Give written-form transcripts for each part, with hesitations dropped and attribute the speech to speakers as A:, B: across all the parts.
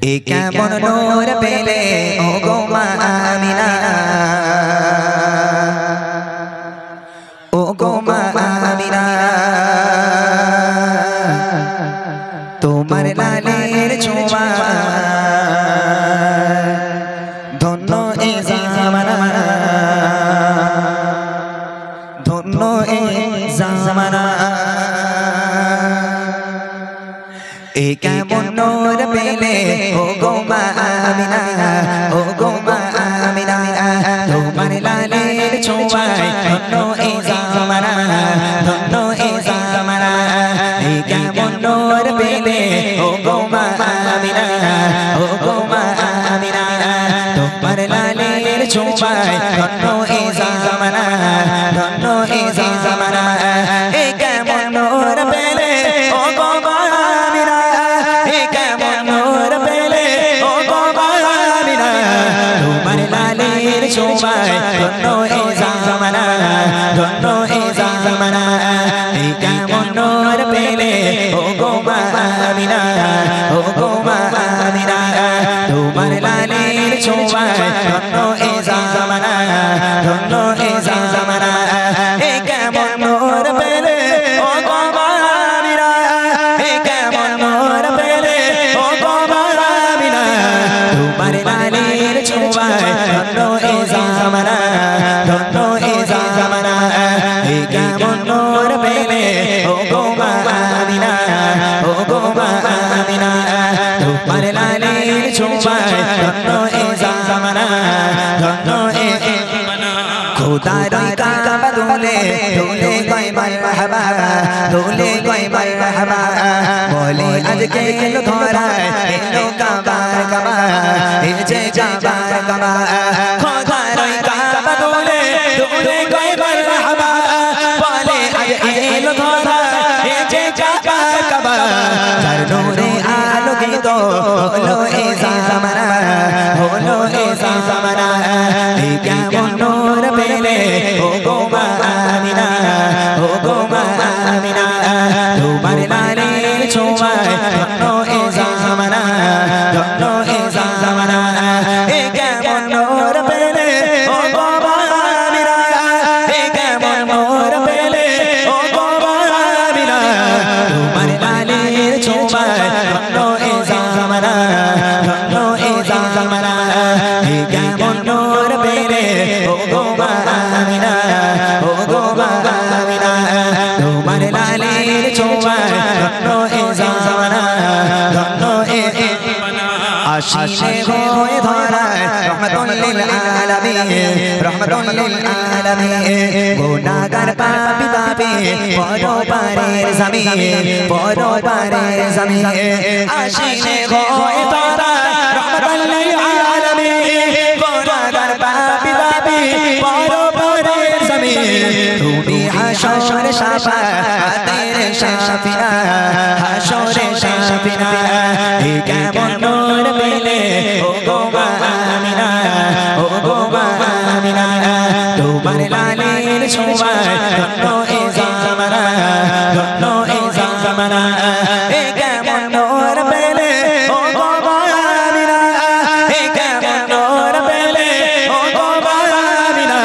A: এ কেমন নূর পেলে ও গো মা আমিনা ও গো মা আমিনা তোমার লালের ছোঁয়া ধন্য এ জামানা ধন্য এ জামানা এ কেমন নূর পেলে ও গো মা আমিনা ও গো মা আমিনা তোমার লালের ছোঁয়ায় ধন্য এ জামানা ধন্য এ জামানা এ কেমন নূর পেলে ও গো মা আমিনা ও গো মা আমিনা তোমার লালের ছোঁয়ায় ধন্য এ জামানা ধন্য এ জামানা এ কেমন নূর পেলে ও গো মা ছোঁয়ায় ধন্য এ জামানা ধন্য এ জামানা এই কেমন নূর পেলে ও গো মা আমিনা ও গো মা আমিনা তোমার লালের ছোঁয়ায় ধন্য এ জামানা ধন্য এ জামানা এই কেমন নূর পেলে ও গো মা আমিনা এই কেমন নূর পেলে ও গো মা আমিনা তোমার লালের ছোঁয়ায় ধন্য এ জামানা ধন্য এ জামানা এই কেমন নূর পেলে ও গো মা আমিনা ও গো মা আমিনা তোমার লালের ছোঁয়ায় ধন্য এ জামানা ধন্য এ জামানা খোদার কাবা দোলে দোলে কয় মারহাবা দোলে কয় মারহাবা বলে আজকে এলো ধরায় এলো কাবার কাবা এ যে কাবার কাবা খোদার কাবা দোলে দোলে কয় মারহাবা বলে আজকে এলো ধরায় এ যে কাবার কাবা যার নূরে আলোকিত হলো এ জামানা হলো এ জামানা এই কেমন নূর পেলে ও গো মা আমিনা ও গো মা আমিনা তোমার লালের ছোঁয়ায় ধন্য এ জামানা ধন্য এ জামানা এ কেমন নূর পেলে ও গো মা আমিনা এ কেমন নূর পেলে ও গো মা আমিনা তোমার লালের ছোঁয়ায় ধন্য এ জামানা ধন্য এ জামানা এ কেমন নূর পেলে ও গো মা আমিনা ও গো মা আমিনা তোমার লালের ছোঁয়ায় ধন্য এ জামানা ধন্য এ জামানা আশিনে হয়ে ধরায় রহমাতুল লিল আলামিন রহমাতুল লিল আলামিন গুনাহগার পাপী পাপী পরপারের জমিন পরপারের জমিন আশিনে হয়ে ধরায় রহমাতুল লিল আলামিন গুনাহগার পাপী পাপী পরপারের জমিন তুমি হাশরে শাফাতের শাফিনা হাশরে শাফিনা এ কেমন নূর পেলে ও গো মা আমিনা ও গো মা আমিনা তোমার লালের ছোঁয়ায় ধন্য এ জামানা ধন্য এ জামানা এ কেমন নূর পেলে ও গো মা আমিনা এ কেমন নূর পেলে ও গো মা আমিনা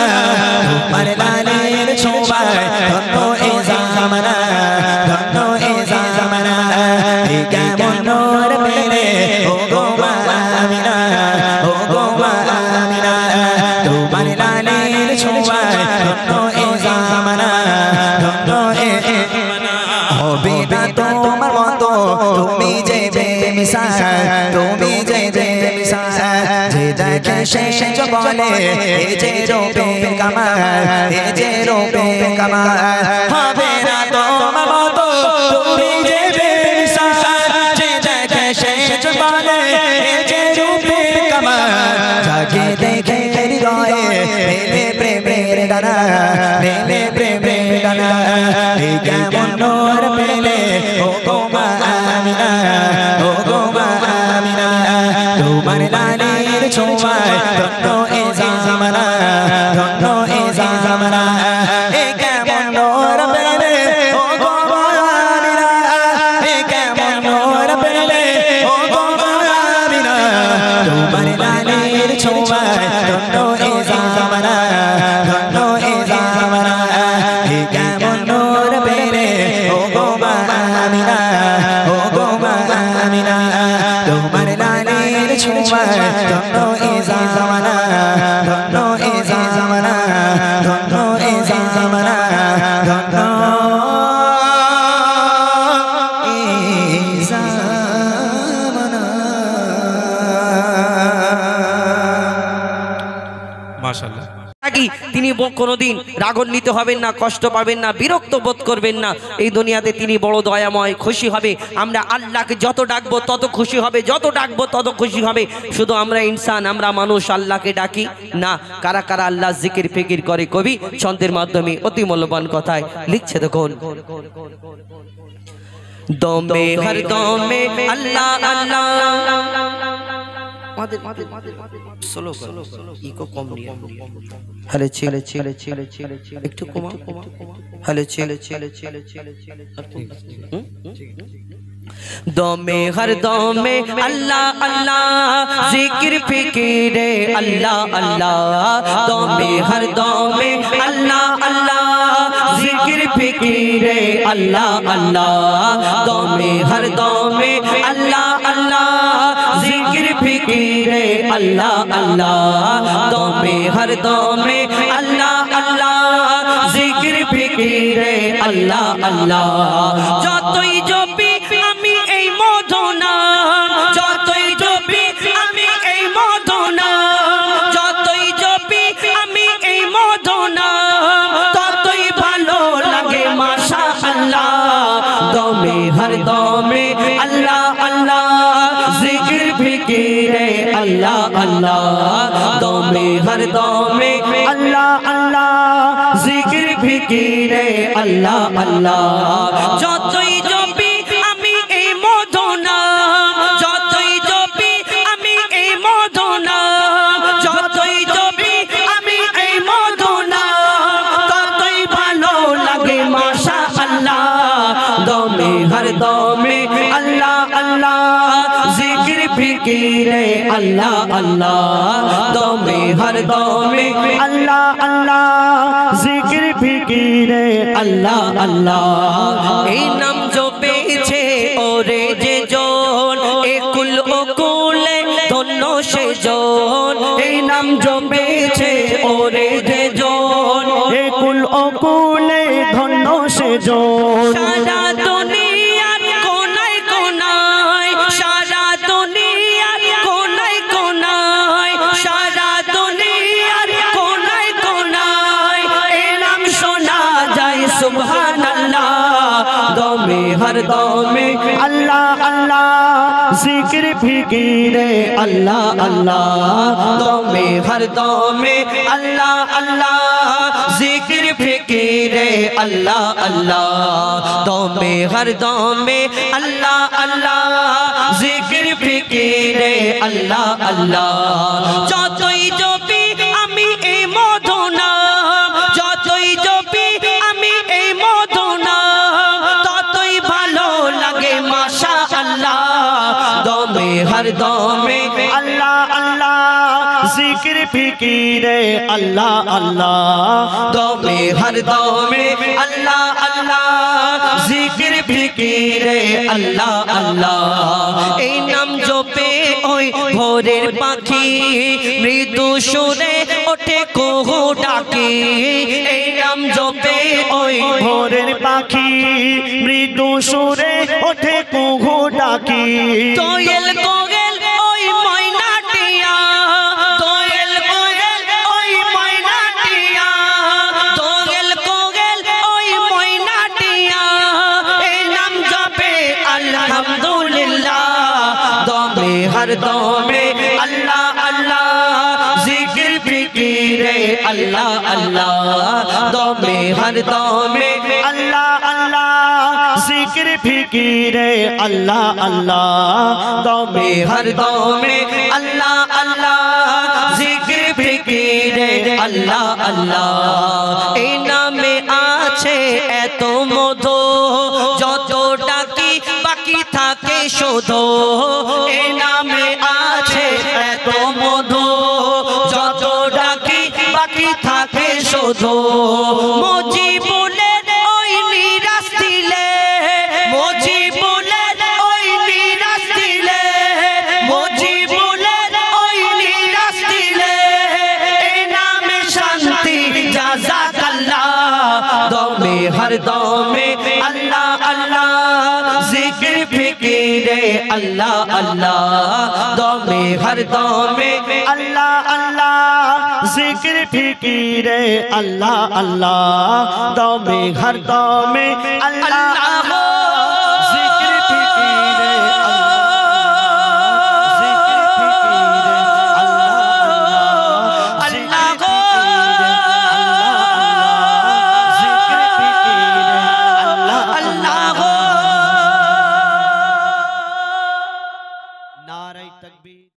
A: তোমার লালের ছোঁয়ায় ধন্য এ জামানা ধন্য এ জামানা এ কেমন নূর পেলে ও গো মা আমিনা ও গো মা আমিনা তোমার লালের ছোঁয়ায় ধন্য এ জামানা ধন্য এ জামানা হবে না তোমার মতো তুমি যে বেমিসাল তুমি যে বেমিসাল যে দেখে সে বলে এ যে রূপে কামাল এ যে রূপে কামাল হবে না তোমার মতো তুমি যে বেমিসাল যে দেখে সে বলে এ যে রূপে কামাল যাকে দেখে হৃদয়ে মেলে প্রেমের ডানা মেলে প্রেমের ডানা এই কেমন নূর পেলে ও গো মা আমিনা ও গো মা আমিনা তোমার লালের ছোঁয়ায় ধন্য এ জামানা ধন্য এ জামানা এ কেমন নূর পেলে ও গো মা আমিনা এ কেমন নূর পেলে ও গো মা আমিনা তোমার লালের ছোঁয়ায় ধন্য এ জামানা ধন্য এ জামানা ধন্য এ জামানা ধন্য এ জামানা।
B: মাশাআল্লাহ।
C: তিনি কোনোদিন রাগান্বিত হবেন না, কষ্ট পাবেন না, বিরক্ত বোধ করবেন না। এই দুনিয়াতে তিনি বড় দয়াময়, খুশি হবে। আমরা আল্লাহকে যত ডাকবো তত খুশি হবে, যত ডাকবো তত খুশি হবে। শুধু আমরা ইনসান, আমরা মানুষ, আল্লাহকে ডাকি না। কারা কারা আল্লাহ জিকির ফিকির করে? কবি ছন্দের মাধ্যমে অতি মূল্যবান কথায় লিখছে দেখুন, দমে হর দমে আল্লাহ আল্লাহ। স্লো করো, ইকো কম নিয়ে। হ্যালো ছেলে ছেলে ছেলে ছেলে একটু কমা। হ্যালো ছেলে ছেলে ছেলে ছেলে দমে হর দমে আল্লাহ আল্লাহ জিকির ফিকিরে আল্লাহ আল্লাহ। দমে হর দমে আল্লাহ আল্লাহ জিকির ফিকিরে আল্লাহ আল্লাহ। দমে হর দমে আল্লাহ আল্লাহ জিকির ফিকিরে আল্লাহ আল্লাহ। দমে হর দমে আল্লাহ আল্লাহ জিকির ফিকিরে আল্লাহ আল্লাহ। যতই জপি আমি এই মধুনা, যতই জপি আমি এই মধুনা, যতই জপি আমি এই মধুনা, ততই ভালো লাগে মাশাআল্লাহ। দমে হর দমে আল্লাহ আল্লাহ জিকির ফিকিরে আল্লাহ আল্লাহ। দমে হর দমে আল্লাহ আল্লাহ জিকির ফিকিরে আল্লাহ আল্লাহ। যতই জপি আমি এই মধুনা, যতই জপি আমি এই মধুনা, যতই জপি আমি এই মধুনা, ততই ভালো লাগে মাশাআল্লাহ। দমে হর দমে আল্লাহ আল্লাহ জিকির ফিকিরে আল্লাহ আল্লাহ। দমে হর দমে আল্লাহ আল্লাহ জিকির ফিকিরে আল্লাহ আল্লাহ। এই নাম জপেছে ওরে যে জন, একুল ওকুলে ধন্য সে জন। এই নাম জপেছে ওরে যে জন,
D: একুল ওকুলে ধন্য সে জন।
C: সারা দুনিয়ার কোনায় কোনায়, সারা দুনিয়ার কোনায় কোনায়, সারা দুনিয়ার কোনায় কোনায় এই নাম শোনা যায় সুবহানাল্লাহ। দমে হর দমে
D: আল্লাহ আল্লাহ জিকির ফিকিরে আল্লাহ আল্লাহ।
C: দমে হর দমে আল্লাহ আল্লাহ জিকির ফিকিরে আল্লাহ আল্লাহ। দমে হর দমে আল্লাহ আল্লাহ জিকির ফিকিরে আল্লাহ আল্লাহ। যতই জপি আমি এই মধুনা, যতই জপি আমি এই মধুনা, ততই ভালো লাগে মাশাআল্লাহ। দমে হর দমে
D: আল্লাহ আল্লাহ জিকির ফিকিরে আল্লাহ আল্লাহ।
C: দমে হর দমে আল্লাহ আল্লাহ জিকির ফিকিরে আল্লাহ আল্লাহ। এই নাম জপে ওই ভোরের পাখি মৃদু সুরে ওঠে কুহু ডাকি। এই নাম জপে ওই
D: ভোরের পাখি মৃদু সুরে ওঠে কুহু ডাকি।
C: কোয়েল কোয়েল ওই ময়নাটিয়া, কোয়েল কোয়েল ওই ময়নাটিয়া, কোয়েল কোয়েল ওই ময়নাটিয়া। এই নাম জপে আলহামদুলিল্লাহ। দমে হর দমে আল্লাহ আল্লাহ জিকির ফিকিরে আল্লাহ আল্লাহ। দমে হর দমে
D: আল্লাহ আল্লাহ জিকির ফিকিরে আল্লাহ আল্লাহ।
C: দমে হর দমে আল্লাহ আল্লাহ জিকির ফিকিরে আল্লাহ আল্লাহ। এই নামে আছে এত মধু, যত ডাকি বাকি থাকে শুধু। এই নামে আছে এত মধু, যত ডাকি বাকি থাকে শুধু। মুজিবুলের ওই নিরাশ দিলে, মুজিবুলের ওই নিরাশ দিলে, अल्लाह अल्लाह दमे हर दमे
D: अल्लाह अल्लाह जिक्र फिकीरे अल्लाह अल्लाह दमे हर दमे अल्लाह